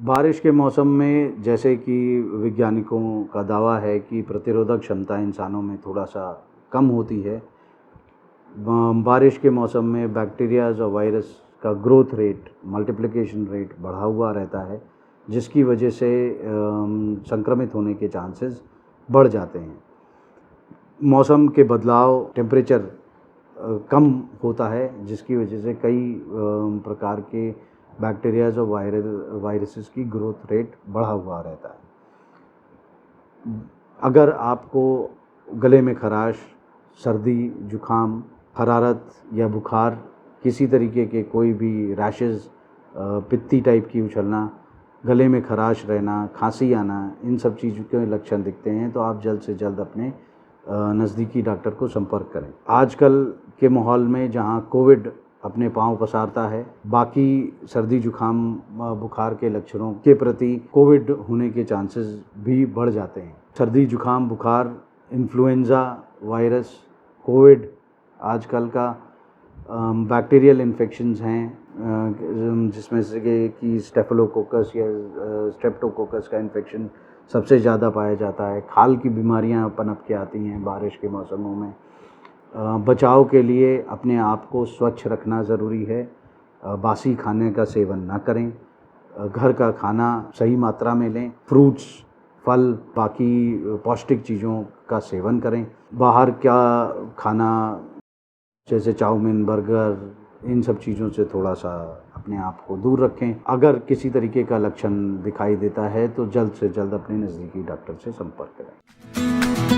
बारिश के मौसम में जैसे कि वैज्ञानिकों का दावा है कि प्रतिरोधक क्षमता इंसानों में थोड़ा-सा कम होती है। बारिश के मौसम में बैक्टीरियाज़ और वायरस का ग्रोथ रेट, मल्टीप्लिकेशन रेट बढ़ा हुआ रहता है, जिसकी वजह से संक्रमित होने के चांसेस बढ़ जाते हैं। मौसम के बदलाव, टेम्परेचर कम होता है, जिसकी वजह से कई प्रकार के बैक्टीरियाज़ और वायरसेस की ग्रोथ रेट बढ़ा हुआ रहता है। अगर आपको गले में खराश, सर्दी, जुखाम, हरारत या बुखार, किसी तरीके के कोई भी रैशेज़, पित्ती टाइप की उछलना, गले में खराश रहना, खांसी आना, इन सब चीज़ों के लक्षण दिखते हैं तो आप जल्द से जल्द अपने नज़दीकी डॉक्टर को संपर्क करें। आजकल के माहौल में जहां कोविड अपने पांव पसारता है, बाकी सर्दी, जुखाम, बुखार के लक्षणों के प्रति कोविड होने के चांसेस भी बढ़ जाते हैं। सर्दी, जुखाम, बुखार, इन्फ्लुएंज़ा वायरस, कोविड आजकल का बैक्टीरियल इन्फेक्शंस हैं, जिसमें से कि स्टेफिलोकोकस या स्ट्रेप्टोकोकस का इन्फेक्शन सबसे ज़्यादा पाया जाता है। खाल की बीमारियां पनप के आती हैं बारिश के मौसमों में। बचाव के लिए अपने आप को स्वच्छ रखना ज़रूरी है। बासी खाने का सेवन ना करें। घर का खाना सही मात्रा में लें। फ्रूट्स, फल, बाकी पौष्टिक चीज़ों का सेवन करें। बाहर का खाना जैसे चाउमीन, बर्गर, इन सब चीज़ों से थोड़ा-सा अपने आप को दूर रखें। अगर किसी तरीके का लक्षण दिखाई देता है तो जल्द से जल्द अपने नज़दीकी डॉक्टर से संपर्क करें।